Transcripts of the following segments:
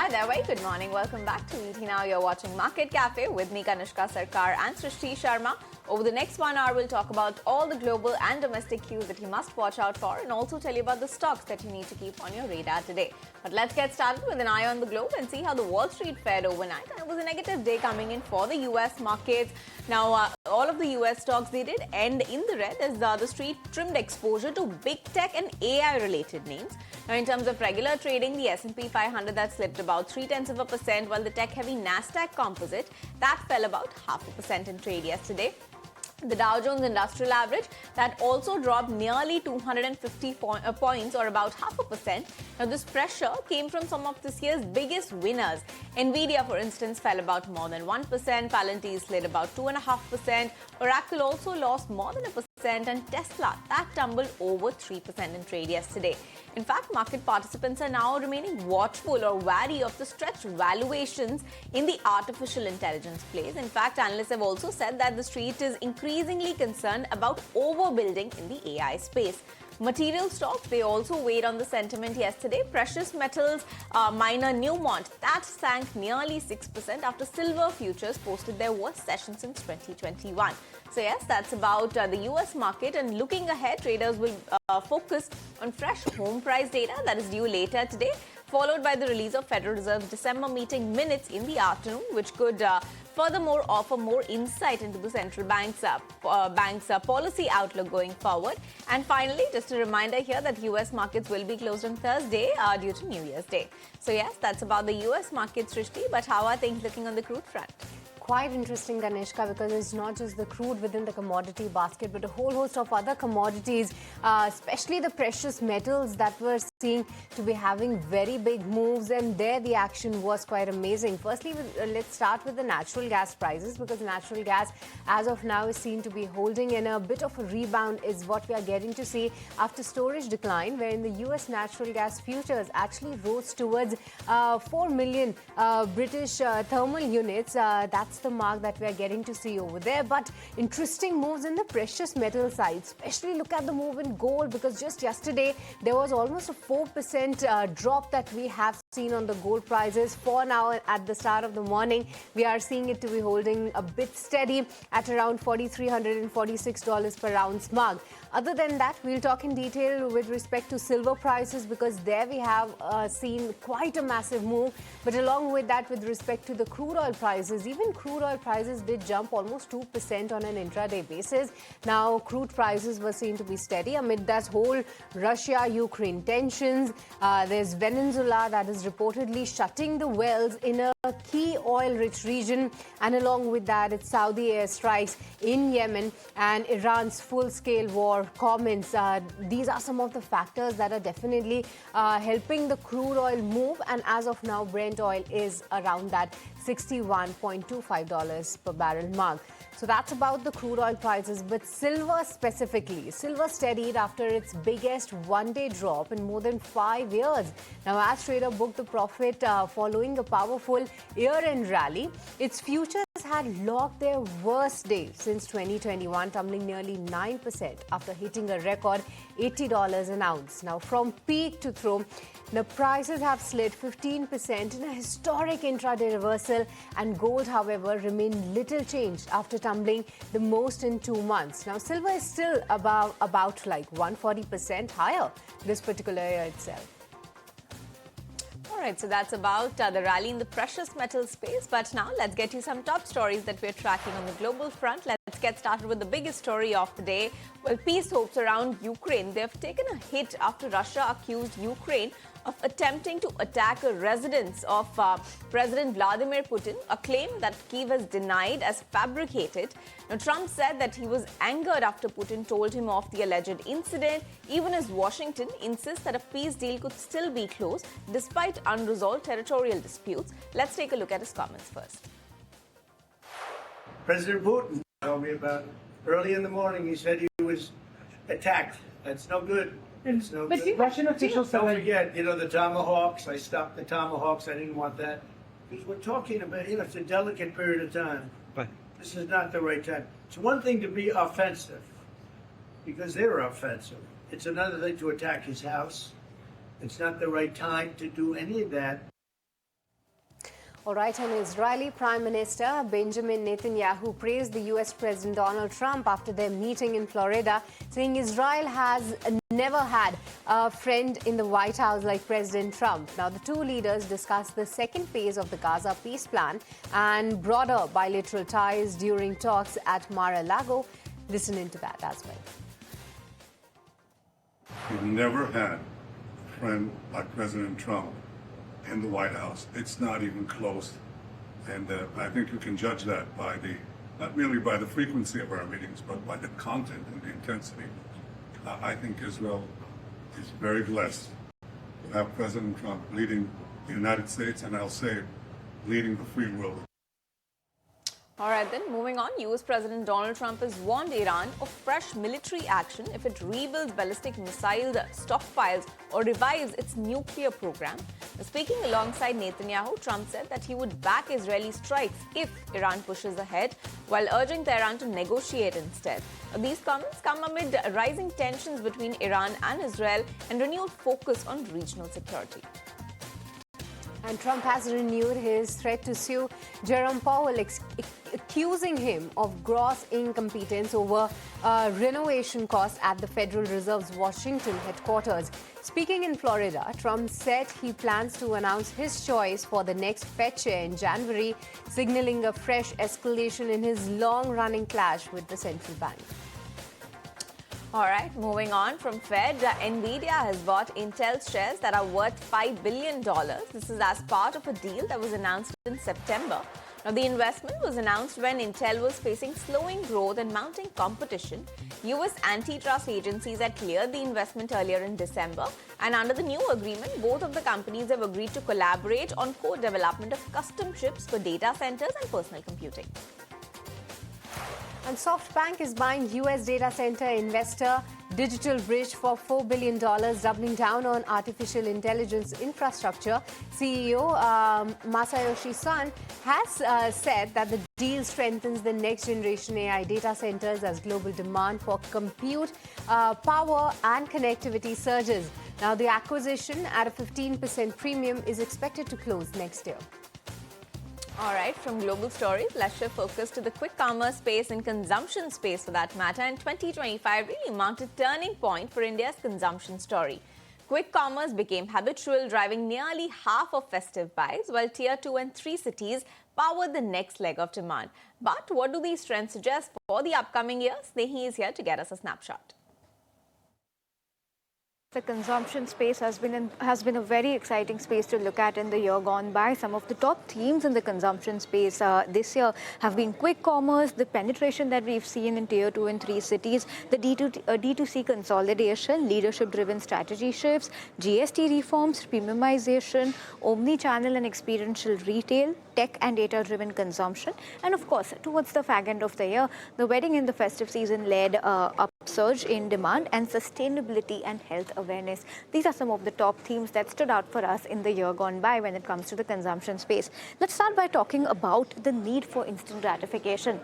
Hi there, very good morning. Welcome back to ET Now. You're watching Market Cafe with me, Kanishka Sarkar and Srishti Sharma. Over the next 1 hour, we'll talk about all the global and domestic cues that you must watch out for and also tell you about the stocks that you need to keep on your radar today. But let's get started with an eye on the globe and see how the Wall Street fared overnight. And it was a negative day coming in for the US markets. Now, all of the US stocks, they did end in the red as the street trimmed exposure to big tech and AI-related names. Now, in terms of regular trading, the S&P 500 that slipped about 0.3%, while the tech-heavy Nasdaq Composite that fell about 0.5% in trade yesterday. The Dow Jones Industrial Average that also dropped nearly 250 points or about 0.5%. Now, this pressure came from some of this year's biggest winners. Nvidia, for instance, fell about more than 1%. Palantir slid about 2.5%. Oracle also lost more than 1%. And Tesla, that tumbled over 3% in trade yesterday. In fact, market participants are now remaining watchful or wary of the stretched valuations in the artificial intelligence plays. In fact, analysts have also said that the street is increasingly concerned about overbuilding in the AI space. Material stocks, they also weighed on the sentiment yesterday. Precious metals miner Newmont, that sank nearly 6% after silver futures posted their worst session since 2021. So yes, that's about the US market. And looking ahead, traders will focus on fresh home price data that is due later today, followed by the release of Federal Reserve's December meeting minutes in the afternoon, which could furthermore offer more insight into the central bank's policy outlook going forward. And finally, just a reminder here that US markets will be closed on Thursday due to New Year's Day. So yes, that's about the US markets, Srishti. But how are things looking on the crude front? Quite interesting, Kanishka, because it's not just the crude within the commodity basket, but a whole host of other commodities, especially the precious metals that we're seeing to be having very big moves, and there the action was quite amazing. Firstly, let's start with the natural gas prices, because natural gas as of now is seen to be holding in a bit of a rebound is what we are getting to see after storage decline, wherein the US natural gas futures actually rose towards 4 million British thermal units. That's the mark that we are getting to see over there. But interesting moves in the precious metal side, especially look at the move in gold, because just yesterday there was almost a 4% drop that we have seen on the gold prices. For now, at the start of the morning, we are seeing it to be holding a bit steady at around $4,346 per ounce mark. Other than that, we'll talk in detail with respect to silver prices, because there we have seen quite a massive move. But along with that, with respect to the crude oil prices, even crude oil prices did jump almost 2% on an intraday basis. Now, crude prices were seen to be steady amid that whole Russia-Ukraine tensions. There's Venezuela that is reportedly shutting the wells in a key oil-rich region. And along with that, it's Saudi airstrikes in Yemen and Iran's full-scale war comments. These are some of the factors that are definitely helping the crude oil move. And as of now, Brent oil is around that $61.25 per barrel mark. So that's about the crude oil prices. But silver specifically, silver steadied after its biggest one-day drop in more than 5 years. Now, as trader booked the profit following a powerful year-end rally, its futures had logged their worst day since 2021, tumbling nearly 9% after hitting a record $80 an ounce. Now, from peak to through, the prices have slid 15% in a historic intraday reversal, and gold, however, remained little changed after tumbling the most in 2 months. Now, silver is still about like 140% higher this particular year itself. All right, so that's about the rally in the precious metal space. But now let's get you some top stories that we're tracking on the global front. Let's get started with the biggest story of the day. Well, peace hopes around Ukraine, they've taken a hit after Russia accused Ukraine of attempting to attack a residence of President Vladimir Putin, a claim that Kyiv has denied as fabricated. Now, Trump said that he was angered after Putin told him of the alleged incident, even as Washington insists that a peace deal could still be closed despite unresolved territorial disputes. Let's take a look at his comments first. President Putin told me about early in the morning. He said he was attacked. That's no good. It's no good. Russian officials don't forget, the Tomahawks. I stopped the Tomahawks. I didn't want that. Because we're talking about, it's a delicate period of time. But this is not the right time. It's one thing to be offensive, because they're offensive. It's another thing to attack his house. It's not the right time to do any of that. All right, and Israeli Prime Minister Benjamin Netanyahu praised the US President Donald Trump after their meeting in Florida, saying Israel has never had a friend in the White House like President Trump. Now, the two leaders discussed the second phase of the Gaza peace plan and broader bilateral ties during talks at Mar-a-Lago. Listen into that as well. We've never had a friend like President Trump in the White House. It's not even close. And I think you can judge that by not merely by the frequency of our meetings, but by the content and the intensity. I think Israel is very blessed to have President Trump leading the United States, and I'll say leading the free world. All right, then moving on, US President Donald Trump has warned Iran of fresh military action if it rebuilds ballistic missile stockpiles or revives its nuclear program. Speaking alongside Netanyahu, Trump said that he would back Israeli strikes if Iran pushes ahead, while urging Tehran to negotiate instead. These comments come amid rising tensions between Iran and Israel and renewed focus on regional security. And Trump has renewed his threat to sue Jerome Powell, accusing him of gross incompetence over renovation costs at the Federal Reserve's Washington headquarters. Speaking in Florida, Trump said he plans to announce his choice for the next Fed chair in January, signaling a fresh escalation in his long-running clash with the central bank. All right, moving on from Fed, Nvidia has bought Intel shares that are worth $5 billion. This is as part of a deal that was announced in September. Now, the investment was announced when Intel was facing slowing growth and mounting competition. US antitrust agencies had cleared the investment earlier in December, and under the new agreement, both of the companies have agreed to collaborate on co-development of custom chips for data centers and personal computing. And SoftBank is buying US data center investor Digital Bridge for $4 billion, doubling down on artificial intelligence infrastructure. CEO Masayoshi Son has said that the deal strengthens the next generation AI data centers as global demand for compute, power and connectivity surges. Now, the acquisition at a 15% premium is expected to close next year. All right, from global stories, let's shift focus to the quick commerce space and consumption space for that matter. And 2025 really marked a turning point for India's consumption story. Quick commerce became habitual, driving nearly half of festive buys, while Tier 2 and 3 cities powered the next leg of demand. But what do these trends suggest for the upcoming years? Snehi is here to get us a snapshot. The consumption space has been a very exciting space to look at in the year gone by. Some of the top themes in the consumption space this year have been quick commerce, the penetration that we've seen in Tier 2 and 3 cities, the D2C consolidation, leadership-driven strategy shifts, GST reforms, premiumization, omni-channel and experiential retail, tech and data-driven consumption, and of course, towards the fag end of the year, the wedding and the festive season led upsurge in demand and sustainability and health awareness. These are some of the top themes that stood out for us in the year gone by when it comes to the consumption space. Let's start by talking about the need for instant gratification,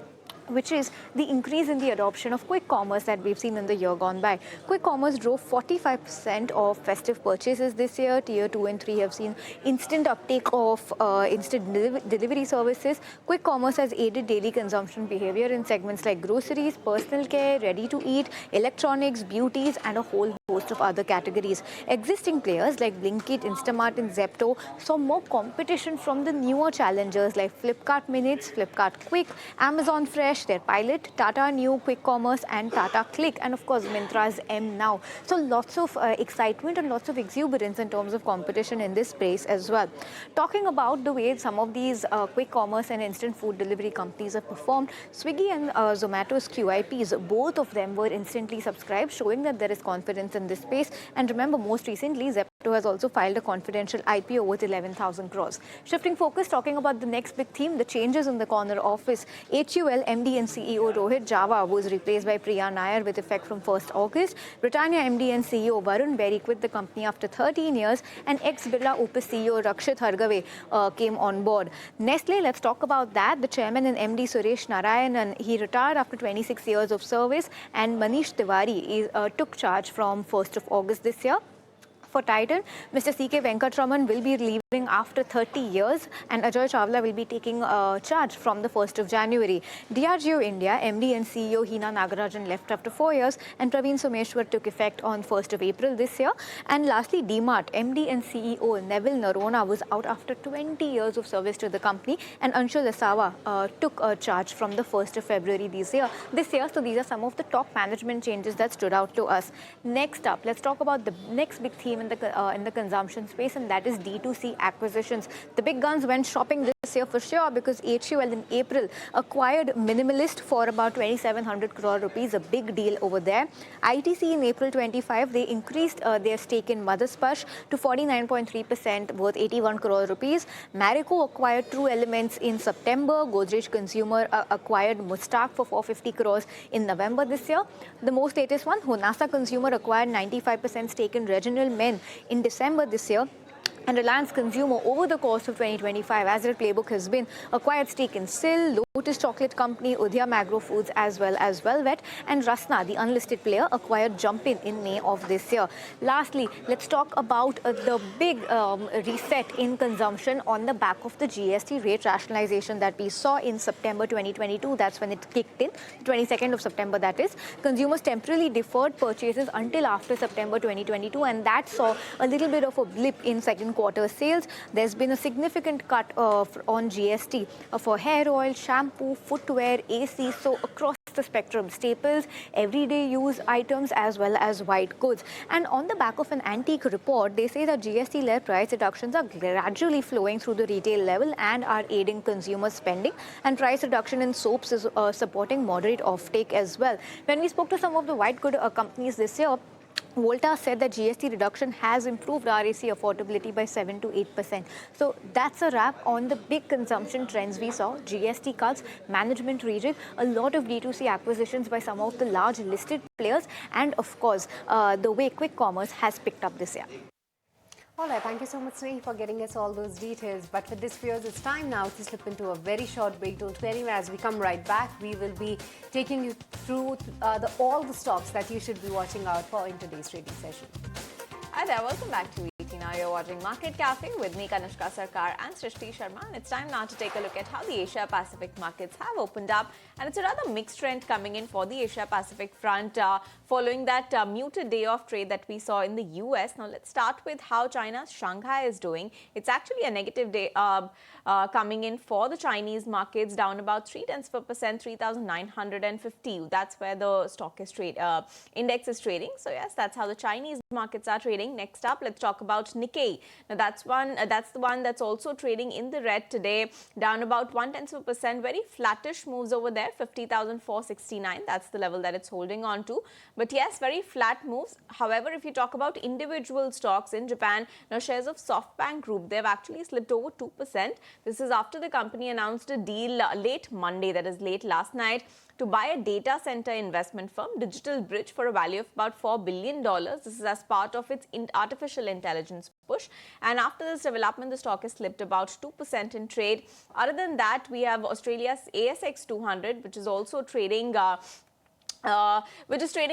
which is the increase in the adoption of quick commerce that we've seen in the year gone by. Quick commerce drove 45% of festive purchases this year. Tier 2 and 3 have seen instant uptake of instant delivery services. Quick commerce has aided daily consumption behavior in segments like groceries, personal care, ready-to-eat, electronics, beauties, and a whole host of other categories. Existing players like Blinkit, Instamart, and Zepto saw more competition from the newer challengers like Flipkart Minutes, Flipkart Quick, Amazon Fresh, their pilot, Tata New Quick Commerce, and Tata Click, and of course Myntra's M Now. So lots of excitement and lots of exuberance in terms of competition in this space as well. Talking about the way some of these quick commerce and instant food delivery companies have performed, Swiggy and Zomato's QIPs, both of them were instantly subscribed, showing that there is confidence in this space. And remember, most recently, Zepto has also filed a confidential IPO worth 11,000 crores. Shifting focus, talking about the next big theme, the changes in the corner office. HUL MD and CEO Rohit Java was replaced by Priya Nair with effect from 1st August. Britannia MD and CEO Varun Berry quit the company after 13 years, and ex-Birla Opus CEO Rakshit Hargave came on board. Nestle, let's talk about that. The chairman and MD Suresh Narayanan, he retired after 26 years of service, and Manish Tiwari took charge from 1st of August this year. for Titan. Mr. C.K. Venkatraman will be leaving after 30 years and Ajay Chawla will be taking charge from the 1st of January. Diageo India, MD and CEO Hina Nagarajan left after 4 years and Praveen Someshwar took effect on 1st of April this year. And lastly, DMart, MD and CEO Neville Narona was out after 20 years of service to the company and Anshul Asawa took charge from the 1st of February this year. So these are some of the top management changes that stood out to us. Next up, let's talk about the next big theme in the consumption space, and that is D2C acquisitions. The big guns went shopping this year for sure because HUL in April acquired Minimalist for about 2,700 crore rupees, a big deal over there. ITC in April 25, they increased their stake in Mother's to 49.3% worth 81 crore rupees. Marico acquired True Elements in September. Godrej Consumer acquired Mustaq for 450 crores in November this year. The most latest one, Honasa Consumer acquired 95% stake in Reginald Men in December this year. And Reliance Consumer, over the course of 2025, as their playbook has been, acquired stake in SIL, Lotus Chocolate Company, Udhyam Agro Foods, as well as Velvet, and Rasna, the unlisted player, acquired Jumpin in May of this year. Lastly, let's talk about the big reset in consumption on the back of the GST rate rationalization that we saw in September 2022. That's when it kicked in, 22nd of September, that is. Consumers temporarily deferred purchases until after September 2022, and that saw a little bit of a blip in second quarter sales. There's been a significant cut on GST for hair oil, shampoo, footwear, AC, so across the spectrum, staples, everyday use items, as well as white goods. And on the back of an antique report, they say that GST-led price reductions are gradually flowing through the retail level and are aiding consumer spending. And price reduction in soaps is supporting moderate offtake as well. When we spoke to some of the white good companies this year, Volta said that GST reduction has improved RAC affordability by 7 to 8%. So that's a wrap on the big consumption trends we saw. GST cuts, management rejig, a lot of D2C acquisitions by some of the large listed players, and of course, the way quick commerce has picked up this year. All right, thank you so much, Snehi, for getting us all those details. But for this, viewers, it's time now to slip into a very short break. Don't go anywhere. As we come right back, we will be taking you through all the stocks that you should be watching out for in today's trading session. Hi there, welcome back to ET Now. You're watching Market Cafe with me, Kanushka Sarkar, and Srishti Sharma. And it's time now to take a look at how the Asia Pacific markets have opened up. And it's a rather mixed trend coming in for the Asia Pacific front following that muted day of trade that we saw in the US. Now, let's start with how China's Shanghai is doing. It's actually a negative day coming in for the Chinese markets, down about 0.3%, 3,950. That's where the stock is index is trading. So yes, that's how the Chinese markets are trading. Next up, let's talk about Nikkei. Now that's the one that's also trading in the red today, down about 0.1%. Very flattish moves over there, 50,469. That's the level that it's holding on to. But yes, very flat moves. However, if you talk about individual stocks in Japan, now shares of SoftBank Group, they've actually slipped over 2%. This is after the company announced a deal late Monday, that is late last night, to buy a data center investment firm, Digital Bridge, for a value of about $4 billion. This is as part of its artificial intelligence push. And after this development, the stock has slipped about 2% in trade. Other than that, we have Australia's ASX 200, which is also trading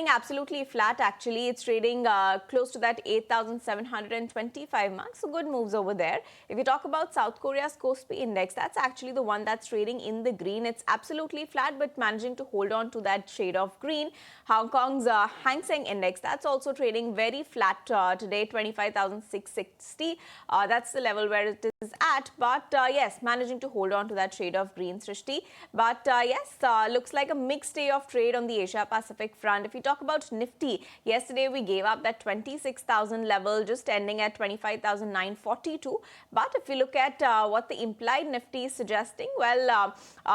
absolutely flat. Actually, it's trading close to that 8,725 mark. So good moves over there. If you talk about South Korea's Kospi index, that's actually the one that's trading in the green. It's absolutely flat, but managing to hold on to that shade of green. Hong Kong's Hang Seng index, that's also trading very flat today, 25,660. That's the level where it is at. But yes, managing to hold on to that shade of green, Srishti. But yes, looks like a mixed day of trade on the Asia Pacific front. If you talk about Nifty, yesterday we gave up that 26,000 level, just ending at 25,942. But if you look at what the implied Nifty is suggesting, well,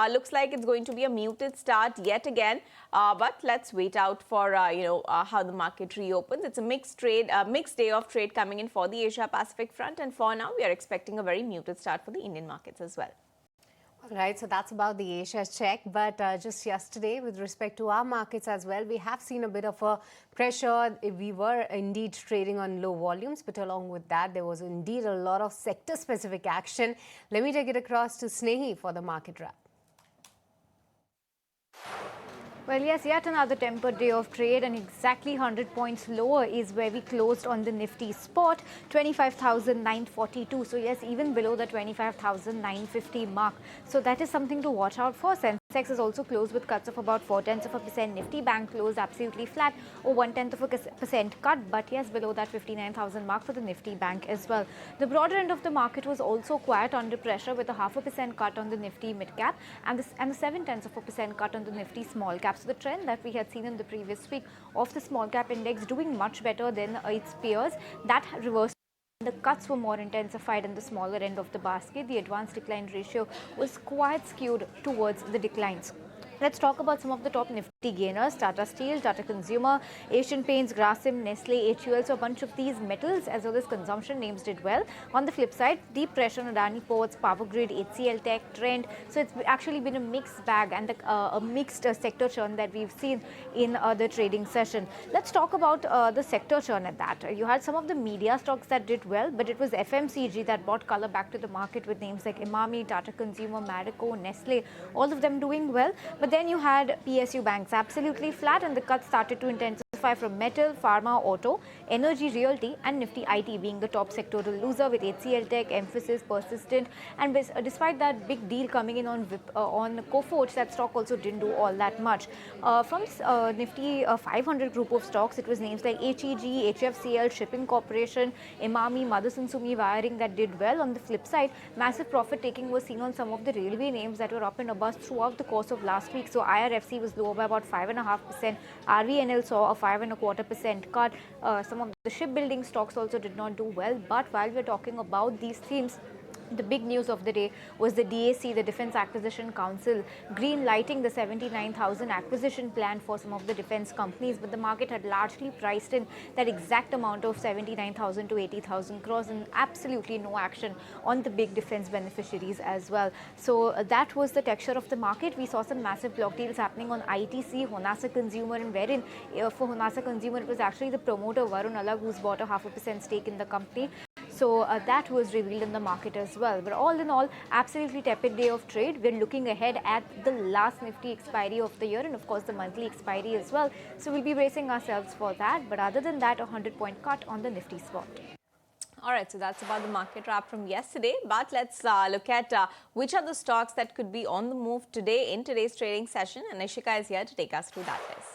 looks like it's going to be a muted start yet again. But let's wait out for how the market reopens. It's a mixed day of trade coming in for the Asia Pacific front, and for now we are expecting a very muted start for the Indian markets as well. All right, so that's about the Asia check. But just yesterday, with respect to our markets as well, we have seen a bit of a pressure. We were indeed trading on low volumes, but along with that, there was indeed a lot of sector-specific action. Let me take it across to Snehi for the market wrap. Well, yes, yet another tempered day of trade, and exactly 100 points lower is where we closed on the Nifty spot, 25,942. So yes, even below the 25,950 mark. So that is something to watch out for. Sensex is also closed with cuts of about 0.4%. Nifty Bank closed absolutely flat, or 0.1% cut, but yes, below that 59,000 mark for the Nifty Bank as well. The broader end of the market was also quite under pressure with a 0.5% cut on the Nifty mid cap and the 0.7% cut on the Nifty small cap. So the trend that we had seen in the previous week of the small cap index doing much better than its peers, that reversed. The cuts were more intensified in the smaller end of the basket. The advanced decline ratio was quite skewed towards the declines. Let's talk about some of the top Nifty gainers. Tata Steel, Tata Consumer, Asian Paints, Grasim, Nestle, HUL. So a bunch of these metals as well as consumption names did well. On the flip side, deep pressure on Adani Ports, Power Grid, HCL Tech, Trend. So it's actually been a mixed bag and a mixed sector churn that we've seen in the trading session. Let's talk about the sector churn at that. You had some of the media stocks that did well, but it was FMCG that brought color back to the market with names like Emami, Tata Consumer, Marico, Nestle, all of them doing well. But then you had PSU banks absolutely flat, and the cuts started to intensify from metal, pharma, auto, energy, realty, and Nifty IT being the top sectoral loser, with HCL Tech, Emphasis, Persistent, and despite that big deal coming in on Coforge, that stock also didn't do all that much. From Nifty 500 group of stocks, it was names like HEG, HFCL, Shipping Corporation, Emami, Motherson Sumi Wiring that did well. On the flip side, massive profit taking was seen on some of the railway names that were up in a bust throughout the course of last week. So IRFC was lower by about 5.5%. RVNL saw a 5.25% cut. Some of the shipbuilding stocks also did not do well. But while we're talking about these themes, the big news of the day was the DAC, the Defence Acquisition Council, green lighting the 79,000 acquisition plan for some of the defence companies, but the market had largely priced in that exact amount of 79,000 to 80,000 crores and absolutely no action on the big defence beneficiaries as well. So that was the texture of the market. We saw some massive block deals happening on ITC, Honasa Consumer, and wherein for Honasa Consumer it was actually the promoter Varun Alag who's bought a 0.5% stake in the company. So that was revealed in the market as well. But all in all, absolutely tepid day of trade. We're looking ahead at the last Nifty expiry of the year and of course the monthly expiry as well. So we'll be bracing ourselves for that. But other than that, a 100-point cut on the Nifty spot. All right, so that's about the market wrap from yesterday. But let's look at which are the stocks that could be on the move today in today's trading session. And Ishika is here to take us through that list.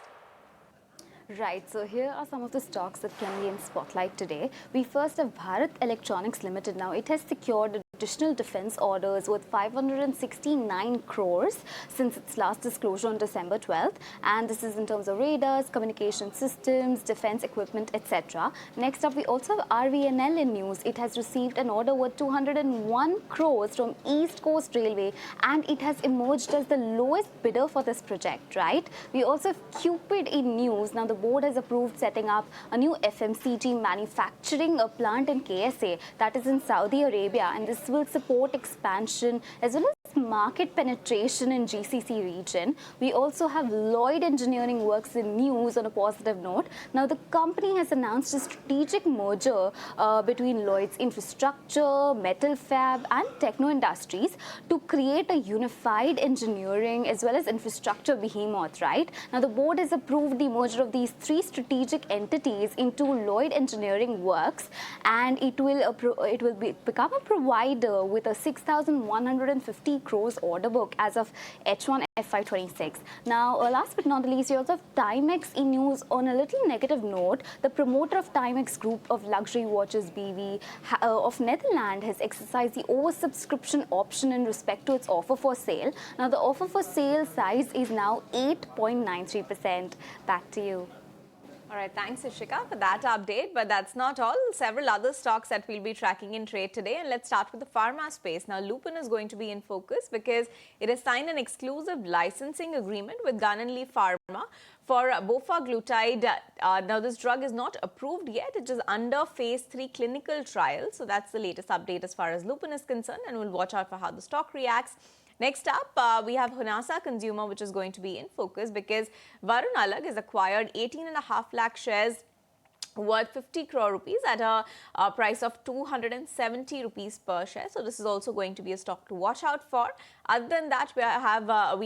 Right, so here are some of the stocks that can be in spotlight today. We first have Bharat Electronics Limited. Now, it has secured additional defense orders worth 569 crores since its last disclosure on December 12th. And this is in terms of radars, communication systems, defense equipment, etc. Next up, we also have RVNL in news. It has received an order worth 201 crores from East Coast Railway, and it has emerged as the lowest bidder for this project, right? We also have Cupid in news. Now, the board has approved setting up a new FMCG manufacturing plant in KSA, that is in Saudi Arabia, and this will support expansion as well as market penetration in GCC region. We also have Lloyd Engineering Works in news on a positive note. Now, the company has announced a strategic merger between Lloyd's Infrastructure, Metal Fab and Techno Industries to create a unified engineering as well as infrastructure behemoth, right? Now, the board has approved the merger of these three strategic entities into Lloyd Engineering Works, and it will become a provider with a 6,150 crores order book as of H1 FY26. Now, last but not the least, you also have Timex in news on a little negative note. The promoter of Timex Group of Luxury Watches BV of Netherlands has exercised the oversubscription option in respect to its offer for sale. Now, the offer for sale size is now 8.93%. Back to you. All right, thanks Ishika for that update. But that's not all. Several other stocks that we'll be tracking in trade today. And let's start with the pharma space. Now, Lupin is going to be in focus because it has signed an exclusive licensing agreement with Gun & Leaf Pharma for bofaglutide. Now, this drug is not approved yet. It is under phase 3 clinical trials. So that's the latest update as far as Lupin is concerned. And we'll watch out for how the stock reacts. Next up, we have Honasa Consumer, which is going to be in focus because Varun Alag has acquired 18.5 lakh shares worth 50 crore rupees at a price of 270 rupees per share. So this is also going to be a stock to watch out for. Other than that, we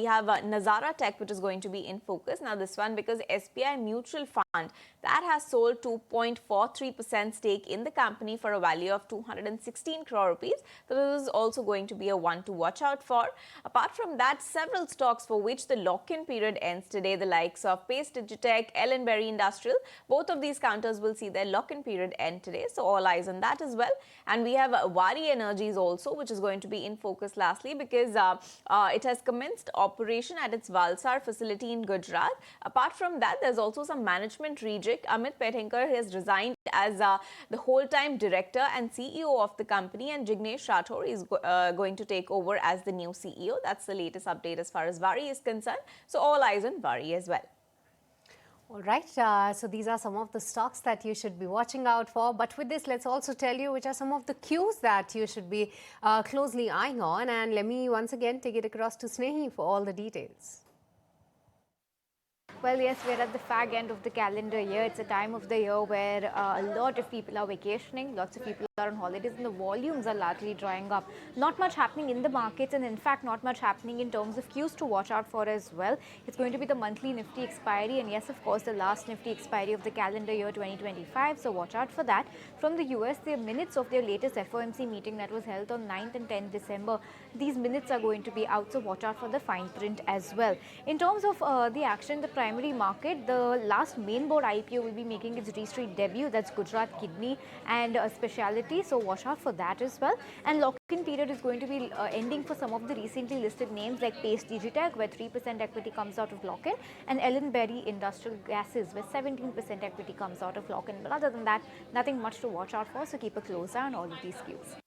have Nazara Tech, which is going to be in focus. Now this one because SBI Mutual Fund that has sold 2.43% stake in the company for a value of 216 crore rupees. So this is also going to be a one to watch out for. Apart from that, several stocks for which the lock-in period ends today, the likes of Pace Digitech, Ellen Berry Industrial, both of these counters will see their lock-in period end today. So all eyes on that as well. And we have Vari Energies also, which is going to be in focus lastly because it has commenced operation at its Valsad facility in Gujarat. Apart from that, there's also some management rejig. Amit Pethankar has resigned as the whole-time director and CEO of the company, and Jignesh Rathore is going to take over as the new CEO. That's the latest update as far as Vari is concerned. So all eyes on Vari as well. All right, so these are some of the stocks that you should be watching out for. But with this, let's also tell you which are some of the cues that you should be closely eyeing on. And let me once again take it across to Snehi for all the details. Well, yes, we're at the fag end of the calendar year. It's a time of the year where a lot of people are vacationing, lots of people are on holidays, and the volumes are largely drying up. Not much happening in the markets, and in fact, not much happening in terms of cues to watch out for as well. It's going to be the monthly Nifty expiry, and yes, of course, the last Nifty expiry of the calendar year 2025. So watch out for that. From the US, the minutes of their latest FOMC meeting that was held on 9th and 10th December, these minutes are going to be out, so watch out for the fine print as well. In terms of the action, the primary market, the last main board IPO will be making its D-Street debut. That's Gujarat Kidney and Speciality. So watch out for that as well. And lock-in period is going to be ending for some of the recently listed names like Pace Digitech, where 3% equity comes out of lock-in, and Ellen Berry Industrial Gases, where 17% equity comes out of lock-in. But other than that, nothing much to watch out for. So keep a close eye on all of these cues.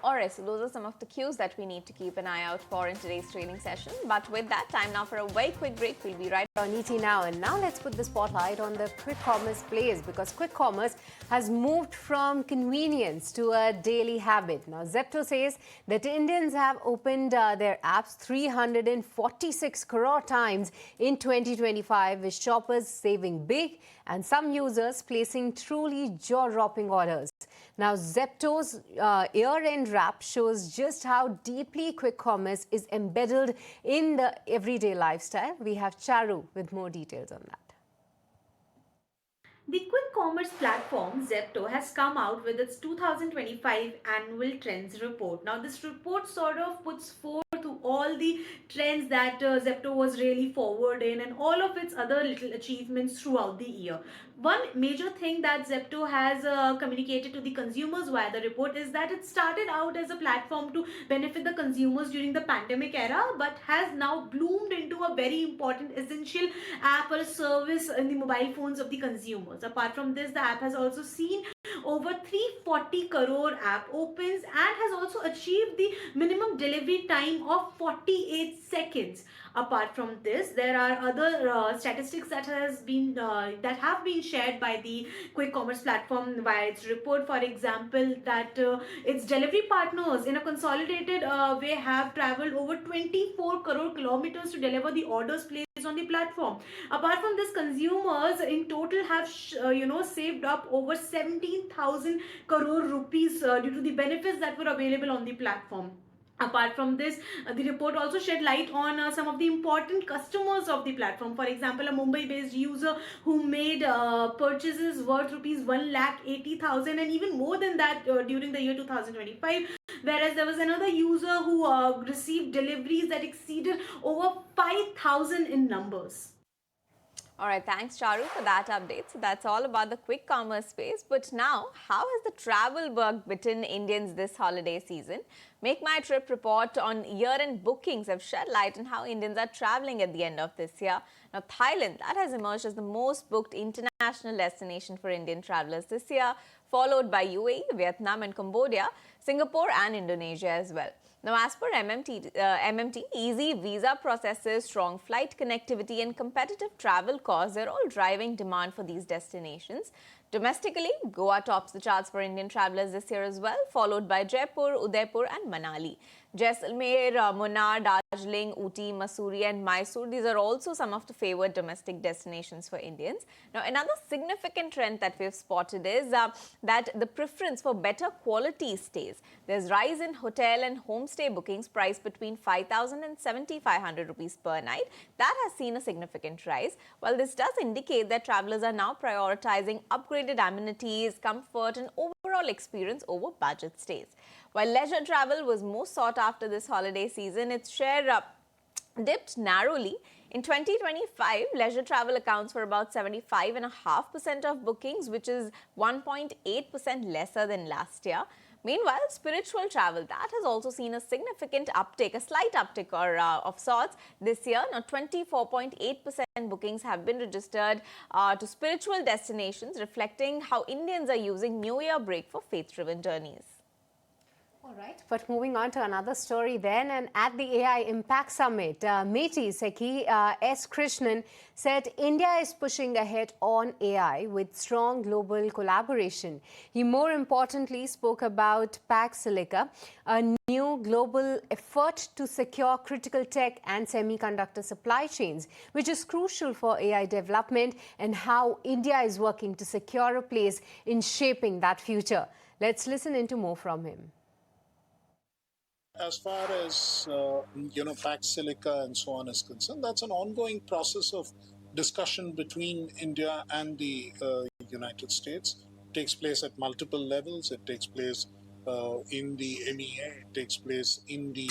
Alright, so those are some of the cues that we need to keep an eye out for in today's trading session. But with that, time now for a very quick break. We'll be right On ET Now. And now let's put the spotlight on the quick commerce plays, because quick commerce has moved from convenience to a daily habit. Now, Zepto says that Indians have opened their apps 346 crore times in 2025, with shoppers saving big and some users placing truly jaw-dropping orders. Now, Zepto's year-end wrap shows just how deeply quick commerce is embedded in the everyday lifestyle. We have Charu with more details on that. The quick commerce platform Zepto has come out with its 2025 annual trends report. Now, this report sort of puts forth all the trends that Zepto was really forward in and all of its other little achievements throughout the year. One major thing that Zepto has communicated to the consumers via the report is that it started out as a platform to benefit the consumers during the pandemic era, but has now bloomed into a very important essential app or a service in the mobile phones of the consumers. Apart from this, the app has also seen over 340 crore app opens and has also achieved the minimum delivery time of 48 seconds. Apart from this, there are other statistics that have been shared by the quick commerce platform via its report. For example, that its delivery partners in a consolidated way have traveled over 24 crore kilometers to deliver the orders placed on the platform. Apart from this, consumers in total have saved up over 17,000 crore rupees due to the benefits that were available on the platform. Apart from this, the report also shed light on some of the important customers of the platform. For example, a Mumbai-based user who made purchases worth rupees 1,80,000 and even more than that during the year 2025. Whereas there was another user who received deliveries that exceeded over 5,000 in numbers. Alright, thanks Charu for that update. So that's all about the quick commerce space. But now, how has the travel bug bitten Indians this holiday season? Make My Trip report on year-end bookings have shed light on how Indians are traveling at the end of this year. Now, Thailand, that has emerged as the most booked international destination for Indian travelers this year, followed by UAE, Vietnam and Cambodia, Singapore and Indonesia as well. Now, as per MMT, easy visa processes, strong flight connectivity and competitive travel costs are all driving demand for these destinations. Domestically, Goa tops the charts for Indian travellers this year as well, followed by Jaipur, Udaipur and Manali. Jaisalmer, Munnar, Darjeeling, Ooty, Mussoorie and Mysore, these are also some of the favoured domestic destinations for Indians. Now, another significant trend that we've spotted is that the preference for better quality stays. There's rise in hotel and homestay bookings priced between 5,000 and 7,500 rupees per night. That has seen a significant rise. While this does indicate that travellers are now prioritizing upgraded amenities, comfort and overall experience over budget stays. While leisure travel was most sought after this holiday season, its share dipped narrowly. In 2025, leisure travel accounts for about 75.5% of bookings, which is 1.8% lesser than last year. Meanwhile, spiritual travel, that has also seen a significant uptick, a slight uptick of sorts this year. Now, 24.8% bookings have been registered to spiritual destinations, reflecting how Indians are using New Year break for faith-driven journeys. All right, but moving on to another story then, and at the AI Impact Summit, METI Sekhi S. Krishnan said India is pushing ahead on AI with strong global collaboration. He more importantly spoke about Pax Silica, a new global effort to secure critical tech and semiconductor supply chains, which is crucial for AI development, and how India is working to secure a place in shaping that future. Let's listen into more from him. As far as Pax Silica and so on is concerned, that's an ongoing process of discussion between India and the United States. It takes place at multiple levels. It takes place in the MEA. It takes place in the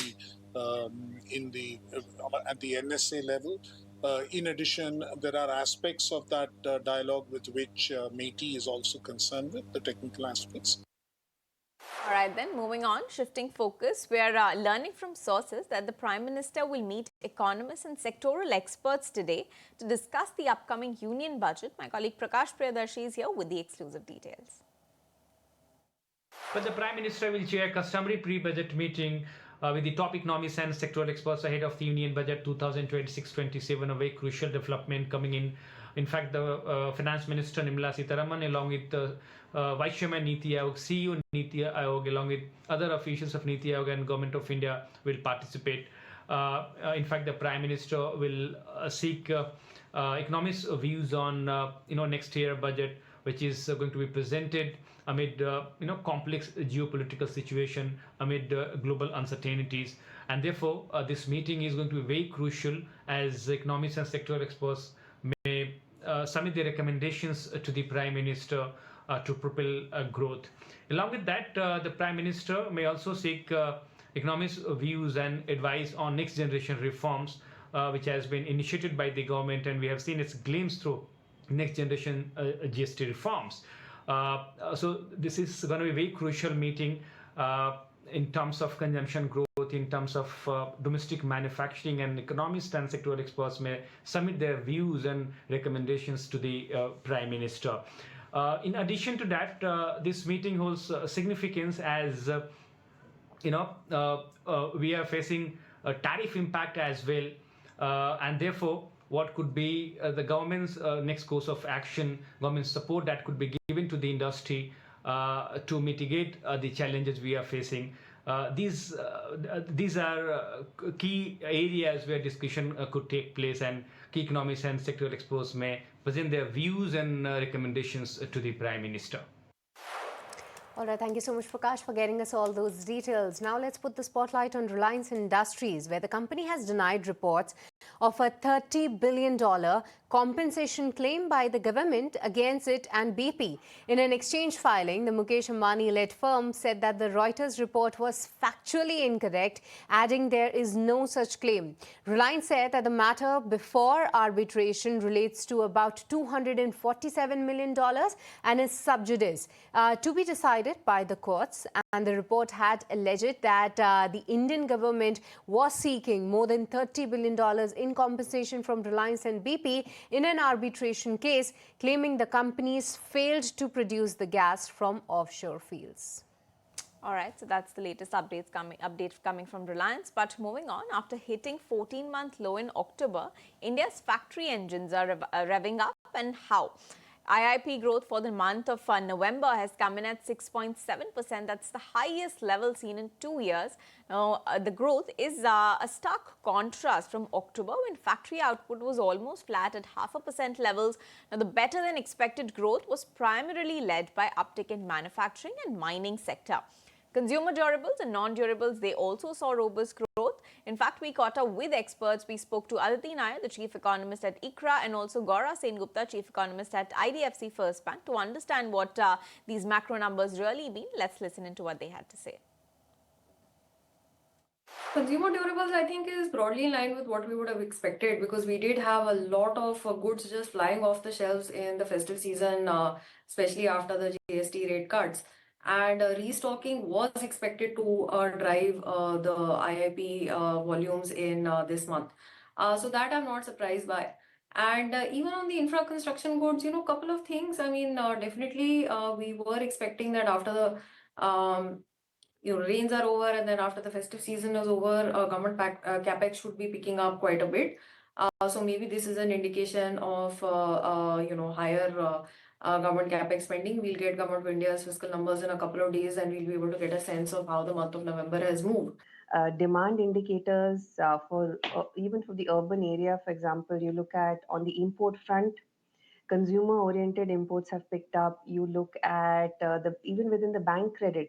at the NSA level. In addition, there are aspects of that dialogue with which METI is also concerned with, the technical aspects. All right, then moving on, shifting focus, we are learning from sources that the Prime Minister will meet economists and sectoral experts today to discuss the upcoming union budget. My colleague Prakash Priyadarshi is here with the exclusive details. But the Prime Minister will chair a customary pre-budget meeting with the top economists and sectoral experts ahead of the Union Budget 2026-27, a very crucial development coming in. In fact, the Finance Minister Nirmala Sitharaman, along with the Vice Chairman Niti Aayog, CEO Niti Aayog, along with other officials of Niti Aayog and Government of India will participate. In fact, the Prime Minister will seek economists' views on next year budget, which is going to be presented amid complex geopolitical situation, amid global uncertainties, and therefore this meeting is going to be very crucial as economists and sectoral experts may submit their recommendations to the Prime Minister to propel growth. Along with that, the Prime Minister may also seek economists' views and advice on next generation reforms, which has been initiated by the government, and we have seen its glimpse through next generation GST reforms. So this is going to be a very crucial meeting in terms of consumption growth, in terms of domestic manufacturing, and economists and sectoral experts may submit their views and recommendations to the Prime Minister. In addition to that, this meeting holds significance as we are facing a tariff impact as well, and therefore what could be the government's next course of action, government support that could be given to the industry to mitigate the challenges we are facing. These are key areas where discussion could take place, and key economists and sectoral experts may present their views and recommendations to the Prime Minister. All right, thank you so much, Prakash, for getting us all those details. Now let's put the spotlight on Reliance Industries, where the company has denied reports of a $30 billion compensation claim by the government against it and BP. In an exchange filing, the Mukesh Ambani-led firm said that the Reuters report was factually incorrect, adding there is no such claim. Reliance said that the matter before arbitration relates to about $247 million and is sub judice to be decided by the courts. And the report had alleged that the Indian government was seeking more than $30 billion in compensation from Reliance and BP in an arbitration case, claiming the companies failed to produce the gas from offshore fields. All right, so that's the latest update coming from Reliance. But moving on, after hitting 14-month low in October, India's factory engines are revving up, and how? IIP growth for the month of November has come in at 6.7%. That's the highest level seen in 2 years. Now, the growth is a stark contrast from October, when factory output was almost flat at 0.5% levels. Now, the better than expected growth was primarily led by uptick in manufacturing and mining sector. Consumer durables and non-durables, they also saw robust growth. In fact, we caught up with experts. We spoke to Aditi Nair, the chief economist at ICRA, and also Gaura Sengupta, chief economist at IDFC First Bank, to understand what these macro numbers really mean. Let's listen into what they had to say. Consumer durables, I think, is broadly in line with what we would have expected, because we did have a lot of goods just flying off the shelves in the festive season, especially after the GST rate cuts. And restocking was expected to drive the IIP volumes in this month. So that I'm not surprised by. And even on the infra construction goods, couple of things. I mean, definitely we were expecting that after the rains are over, and then after the festive season is over, government capex should be picking up quite a bit. So maybe this is an indication of higher government capex spending. We'll get Government of India's fiscal numbers in a couple of days, and we'll be able to get a sense of how the month of November has moved. Demand indicators for even for the urban area, for example, you look at on the import front, consumer-oriented imports have picked up. You look at even within the bank credit,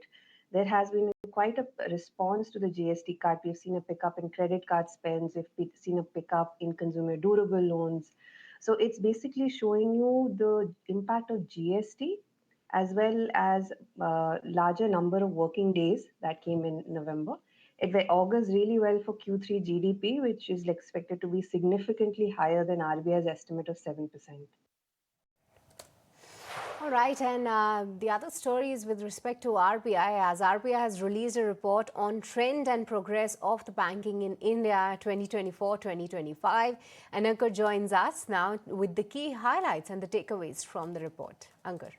there has been quite a response to the GST cut. We've seen a pickup in credit card spends. We've seen a pickup in consumer durable loans. So it's basically showing you the impact of GST, as well as larger number of working days that came in November. It augurs really well for Q3 GDP, which is expected to be significantly higher than RBI's estimate of 7%. All right, and the other story is with respect to RBI, as RBI has released a report on trend and progress of the banking in India 2024-2025. And Ankur joins us now with the key highlights and the takeaways from the report. Ankur.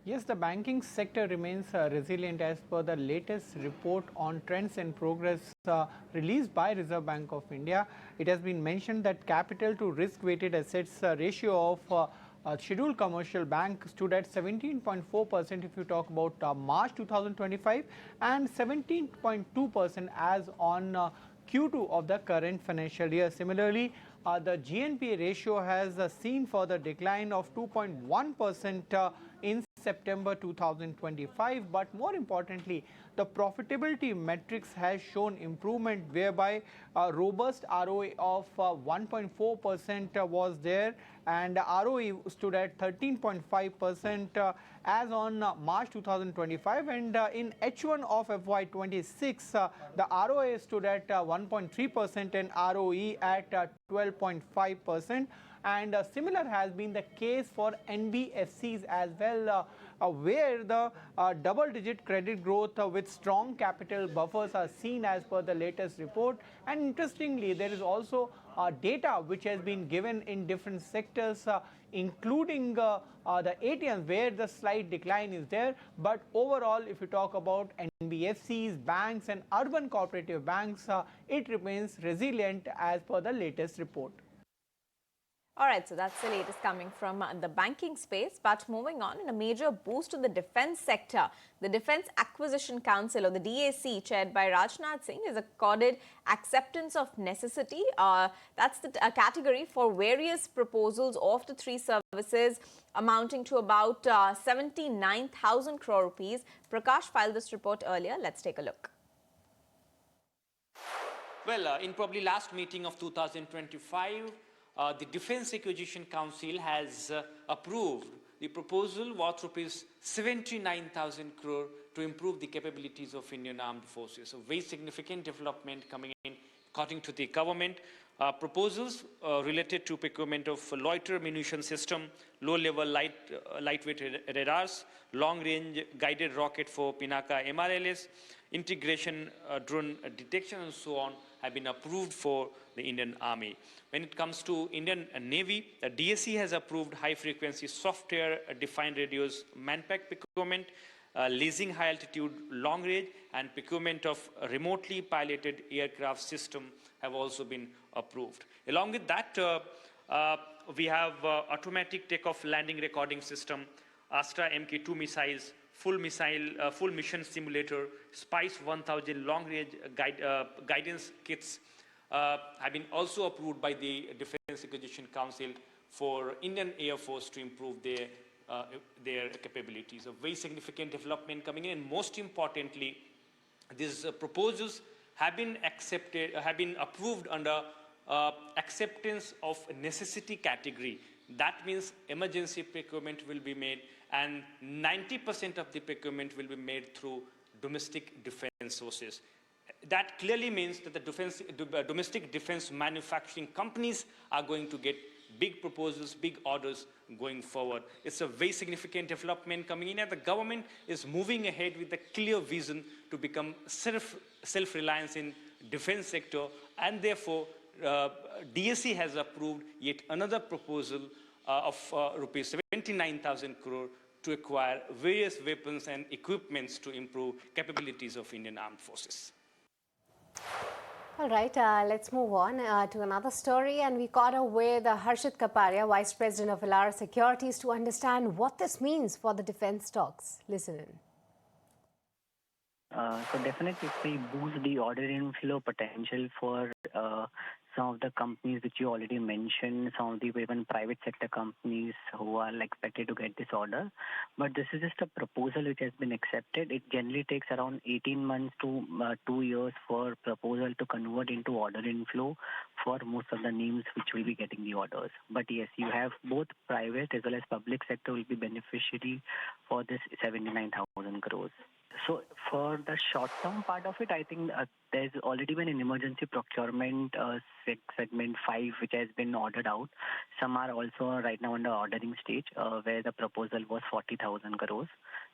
Yes, the banking sector remains resilient as per the latest report on trends and progress released by Reserve Bank of India. It has been mentioned that capital to risk-weighted assets ratio of scheduled commercial bank stood at 17.4% if you talk about March 2025, and 17.2% as on Q2 of the current financial year. Similarly, the GNPA ratio has seen further decline of 2.1% in September 2025, but more importantly, the profitability metrics has shown improvement, whereby a robust ROA of 1.4% was there, and ROE stood at 13.5% as on March 2025, and in H1 of FY26, the ROA stood at 1.3% and ROE at 12.5%. And similar has been the case for NBFCs as well, where the double-digit credit growth with strong capital buffers are seen as per the latest report. And interestingly, there is also data which has been given in different sectors, including the ATMs, where the slight decline is there. But overall, if you talk about NBFCs, banks and urban cooperative banks, it remains resilient as per the latest report. All right, so that's the latest coming from the banking space. But moving on, in a major boost to the defense sector, the Defense Acquisition Council, or the DAC, chaired by Rajnath Singh, is accorded acceptance of necessity. That's the category for various proposals of the three services, amounting to about 79,000 crore rupees. Prakash filed this report earlier. Let's take a look. Well, in probably last meeting of 2025, the Defense Acquisition Council has approved the proposal worth rupees 79,000 crore to improve the capabilities of Indian Armed Forces. So very significant development coming in according to the government. Proposals related to procurement of loiter munition system, low-level lightweight radars, long-range guided rocket for Pinaka MRLS, integration drone detection and so on have been approved for the Indian Army. When it comes to Indian Navy, the DSC has approved high-frequency software-defined radios manpack procurement, leasing high-altitude long-range, and procurement of remotely piloted aircraft system have also been approved. Along with that, We have automatic takeoff landing recording system, Astra Mk2 missiles, full mission simulator, Spice 1000 long-range guidance kits have been also approved by the Defense Acquisition Council for Indian Air Force to improve their capabilities. A very significant development coming in, and most importantly, these proposals have been approved under acceptance of necessity category. That means emergency procurement will be made, and 90% of the procurement will be made through domestic defense sources. That clearly means that the domestic defense manufacturing companies are going to get big proposals, big orders going forward. It's a very significant development coming in, and the government is moving ahead with a clear vision to become self-reliance in defense sector, and therefore DSC has approved yet another proposal of rupees 79,000 crore to acquire various weapons and equipments to improve capabilities of Indian Armed Forces. All right, let's move on to another story, and we caught up with Harshit Kaparia, Vice President of Elara Securities, to understand what this means for the defense stocks. Listen in. So definitely it will boost the order inflow potential for some of the companies which you already mentioned, some of the even private sector companies who are expected to get this order. But this is just a proposal which has been accepted. It generally takes around 18 months to 2 years for proposal to convert into order inflow for most of the names which will be getting the orders. But yes, you have both private as well as public sector will be beneficiary for this 79,000 crores. So for the short-term part of it, I think there's already been an emergency procurement segment 5 which has been ordered out. Some are also right now under ordering stage where the proposal was 40,000 crores.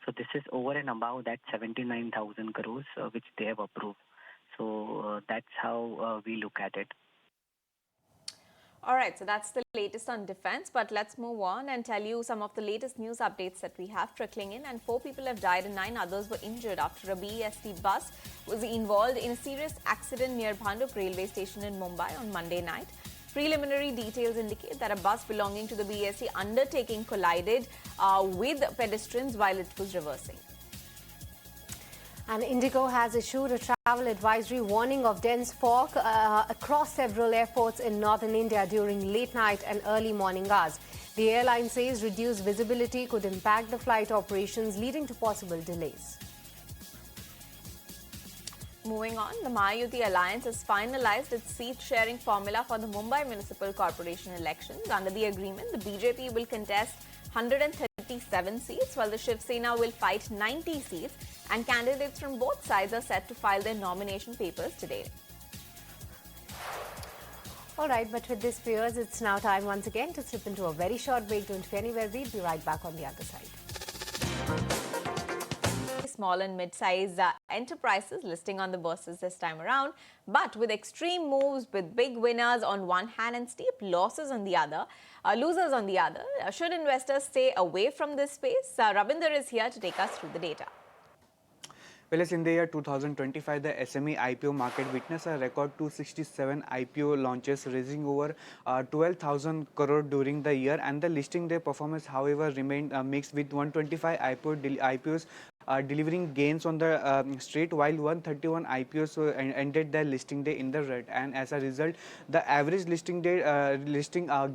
So this is over and above that 79,000 crores which they have approved. So that's how we look at it. All right, so that's the latest on defense, but let's move on and tell you some of the latest news updates that we have trickling in. And 4 people have died and 9 others were injured after a BEST bus was involved in a serious accident near Bhandup railway station in Mumbai on Monday night. Preliminary details indicate that a bus belonging to the BEST undertaking collided with pedestrians while it was reversing. And Indigo has issued a travel advisory warning of dense fog across several airports in northern India during late night and early morning hours. The airline says reduced visibility could impact the flight operations, leading to possible delays. Moving on, the Mahayuti Alliance has finalized its seat-sharing formula for the Mumbai Municipal Corporation elections. Under the agreement, the BJP will contest 137 seats, while the Shiv Sena will fight 90 seats, and candidates from both sides are set to file their nomination papers today. All right, but with this, viewers, it's now time once again to slip into a very short break. Don't go anywhere. We'll be right back on the other side. Small and mid-sized enterprises listing on the bourses this time around, but with extreme moves, with big winners on one hand and steep losses on the other, losers on the other. Should investors stay away from this space? Ravinder is here to take us through the data. Well, as in the year 2025, the SME IPO market witnessed a record 267 IPO launches, raising over 12,000 crore during the year, and the listing day performance, however, remained mixed, with 125 IPOs delivering gains on the street, while 131 IPOs ended their listing day in the red. And as a result, the average listing day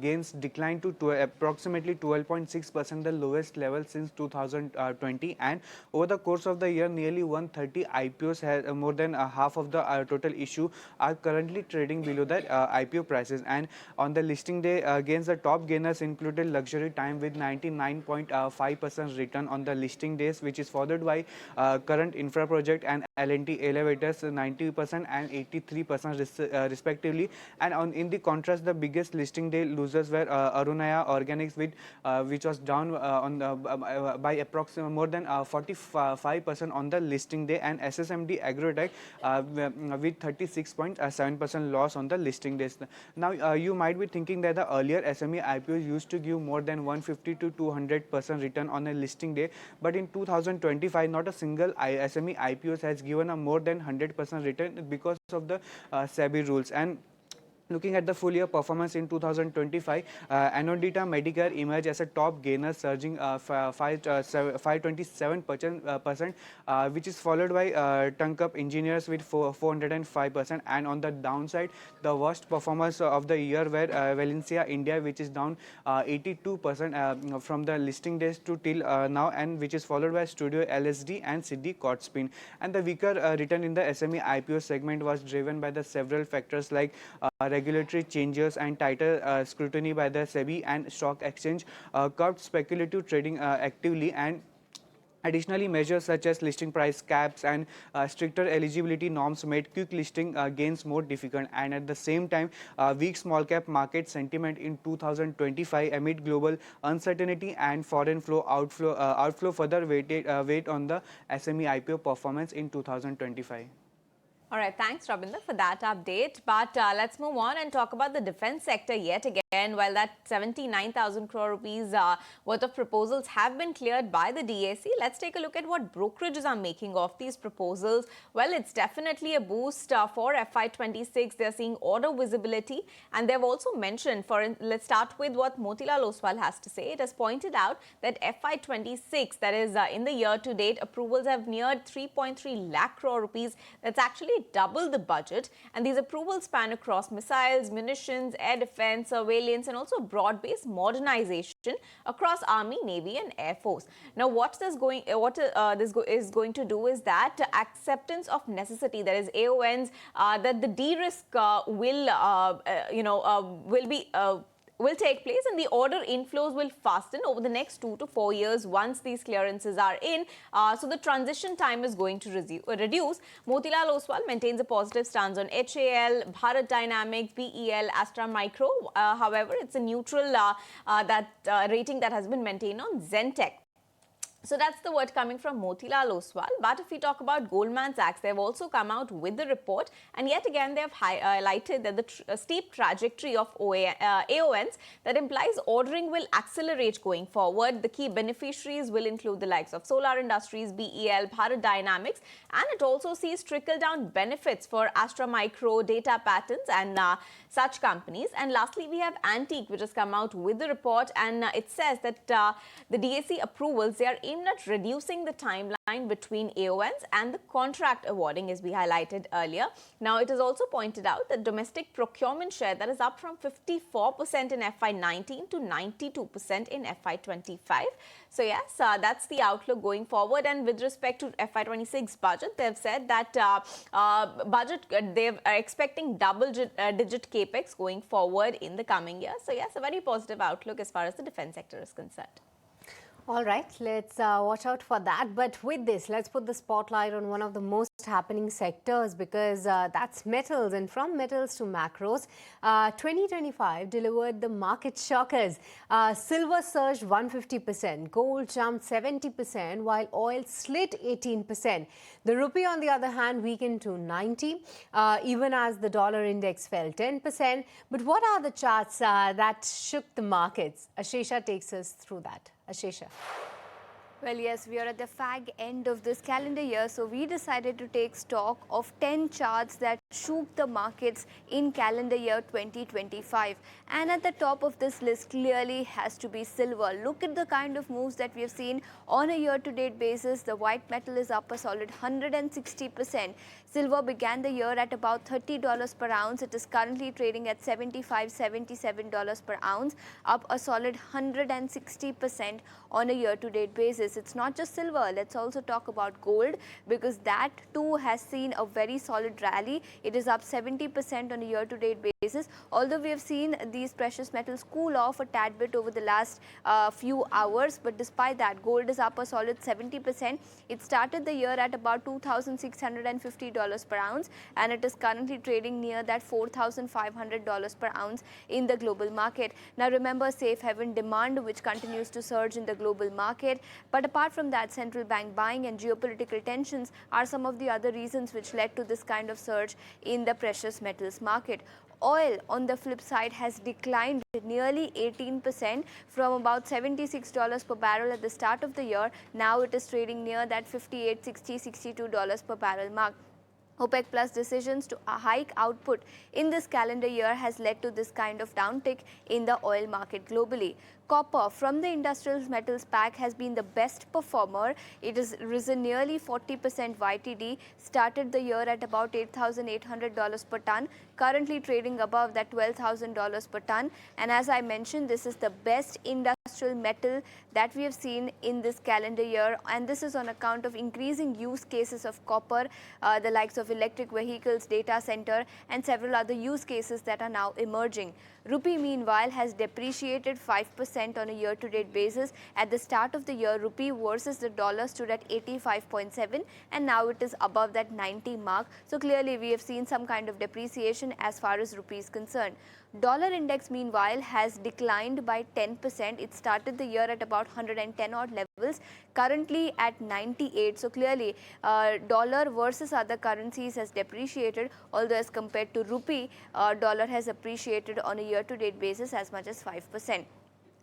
gains declined to approximately 12.6%, the lowest level since 2020. And over the course of the year, nearly 130 IPOs has more than half of the total issue are currently trading below the IPO prices. And on the listing day gains, the top gainers included Luxury Time with 99.5% return on the listing days, which is followed by Current Infra Project and L&T Elevators 90% and 83% respectively. And in the contrast, the biggest listing day losers were Arunaya Organics, with which was down by approximately more than 45% on the listing day, and SSMD Agrotech with 36.7% loss on the listing days. Now you might be thinking that the earlier SME IPOs used to give more than 150 to 200% return on a listing day, but in 2025 not a single SME IPOs has given a more than 100% return because of the SEBI rules. And Looking at the full year performance in 2025, Anodita Medicare emerged as a top gainer, surging 527%, which is followed by Tunkup Engineers with 405%. And on the downside, the worst performers of the year were Valencia India, which is down 82% from the listing days to till now, and which is followed by Studio LSD and Siddi Cotspin. And the weaker return in the SME IPO segment was driven by the several factors like regulatory changes and tighter scrutiny by the SEBI and stock exchange, curbed speculative trading actively, and additionally, measures such as listing price caps and stricter eligibility norms made quick listing gains more difficult. And at the same time, weak small cap market sentiment in 2025 amid global uncertainty and foreign outflow further weight on the SME IPO performance in 2025. All right, thanks, Rabinder, for that update. But let's move on and talk about the defense sector yet again. While that 79,000 crore rupees worth of proposals have been cleared by the DAC, let's take a look at what brokerages are making of these proposals. Well, it's definitely a boost for FY26. They're seeing order visibility, and they've also mentioned, let's start with what Motilal Oswal has to say. It has pointed out that FY26, that is in the year to date, approvals have neared 3.3 lakh crore rupees. That's actually double the budget, and these approvals span across missiles, munitions, air defense, surveillance, and also broad-based modernization across Army, Navy, and Air Force. Now, what this is going to do is that acceptance of necessity, that is AONs, that the de-risk will take place, and the order inflows will fasten over the next 2 to 4 years once these clearances are in. So the transition time is going to reduce. Motilal Oswal maintains a positive stance on HAL, Bharat Dynamics, BEL, Astra Micro. However, it's a neutral rating that has been maintained on Zentech. So that's the word coming from Motilal Oswal. But if we talk about Goldman Sachs, they've also come out with the report, and yet again they've highlighted that the steep trajectory of AONs that implies ordering will accelerate going forward. The key beneficiaries will include the likes of Solar Industries, BEL, Bharat Dynamics, and it also sees trickle-down benefits for Astra Micro, Data Patterns, and such companies. And lastly, we have Antique, which has come out with the report, and it says that the DAC approvals, they are aimed at reducing the timeline between AONs and the contract awarding, as we highlighted earlier. Now, it is also pointed out that domestic procurement share, that is up from 54% in FY19 to 92% in FY25. So yes, that's the outlook going forward. And with respect to FY26 budget, they've said that they are expecting double-digit capex going forward in the coming year. So yes, a very positive outlook as far as the defense sector is concerned. All right, let's watch out for that. But with this, let's put the spotlight on one of the most happening sectors, because that's metals. And from metals to macros, 2025 delivered the market shockers. Silver surged 150%, gold jumped 70%, while oil slid 18%. The rupee, on the other hand, weakened to 90, even as the dollar index fell 10%. But what are the charts that shook the markets? Ashesha takes us through that. Ashesha. Well, yes, we are at the fag end of this calendar year, so we decided to take stock of 10 charts that shook the markets in calendar year 2025. And at the top of this list clearly has to be silver. Look at the kind of moves that we have seen on a year-to-date basis. The white metal is up a solid 160%. Silver began the year at about $30 per ounce. It is currently trading at $77 per ounce, up a solid 160% on a year-to-date basis. It's not just silver. Let's also talk about gold, because that too has seen a very solid rally. It is up 70% on a year-to-date basis. Although we have seen these precious metals cool off a tad bit over the last few hours, but despite that, gold is up a solid 70%. It started the year at about $2,650 per ounce, and it is currently trading near that $4,500 per ounce in the global market. Now remember, safe haven demand, which continues to surge in the global market. But apart from that, central bank buying and geopolitical tensions are some of the other reasons which led to this kind of surge in the precious metals market. Oil, on the flip side, has declined nearly 18% from about $76 per barrel at the start of the year. Now it is trading near that $58, $60, $62 per barrel mark. OPEC Plus decisions to hike output in this calendar year has led to this kind of downtick in the oil market globally. Copper from the industrial metals pack has been the best performer. It has risen nearly 40% YTD, started the year at about $8,800 per ton, currently trading above that $12,000 per ton. And as I mentioned, this is the best industrial metal that we have seen in this calendar year, and this is on account of increasing use cases of copper, the likes of electric vehicles, data center, and several other use cases that are now emerging. Rupee, meanwhile, has depreciated 5% on a year-to-date basis. At the start of the year, rupee versus the dollar stood at 85.7, and now it is above that 90 mark. So clearly, we have seen some kind of depreciation as far as rupee is concerned. Dollar index, meanwhile, has declined by 10%. It started the year at about 110 odd levels, currently at 98. So clearly, dollar versus other currencies has depreciated, although as compared to rupee, dollar has appreciated on a year-to-date basis as much as 5%.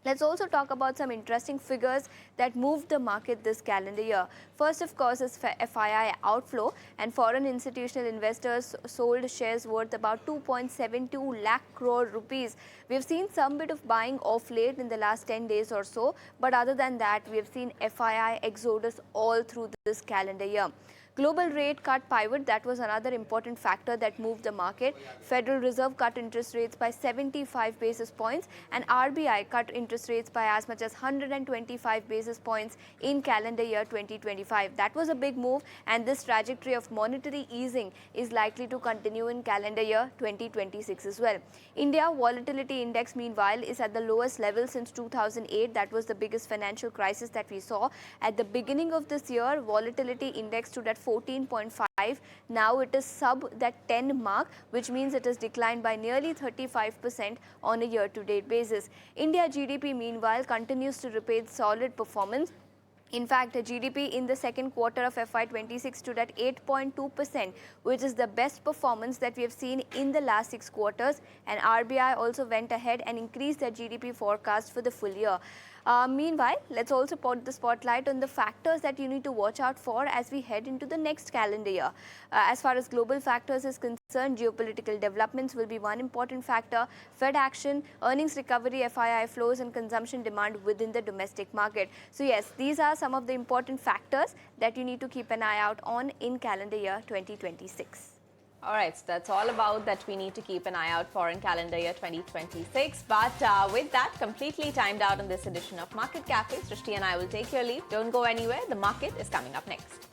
Let's also talk about some interesting figures that moved the market this calendar year. First, of course, is FII outflow, and foreign institutional investors sold shares worth about 2.72 lakh crore rupees. We have seen some bit of buying off late in the last 10 days or so, but other than that, we have seen FII exodus all through this calendar year. Global rate cut pivot, that was another important factor that moved the market. Federal Reserve cut interest rates by 75 basis points, and RBI cut interest rates by as much as 125 basis points in calendar year 2025. That was a big move, and this trajectory of monetary easing is likely to continue in calendar year 2026 as well. India Volatility Index, meanwhile, is at the lowest level since 2008. That was the biggest financial crisis that we saw. At the beginning of this year, Volatility Index stood at 14.5. Now it is sub that 10 mark, which means it has declined by nearly 35% on a year-to-date basis. India GDP, meanwhile, continues to repeat solid performance. In fact, the GDP in the second quarter of FY26 stood at 8.2%, which is the best performance that we have seen in the last 6 quarters. And RBI also went ahead and increased their GDP forecast for the full year. Meanwhile, let's also put the spotlight on the factors that you need to watch out for as we head into the next calendar year. As far as global factors is concerned, geopolitical developments will be one important factor. Fed action, earnings recovery, FII flows, and consumption demand within the domestic market. So yes, these are some of the important factors that you need to keep an eye out on in calendar year 2026. All right, so that's all about that we need to keep an eye out for in calendar year 2026. But with that, completely timed out in this edition of Market Cafe, Srishti and I will take your leave. Don't go anywhere. The market is coming up next.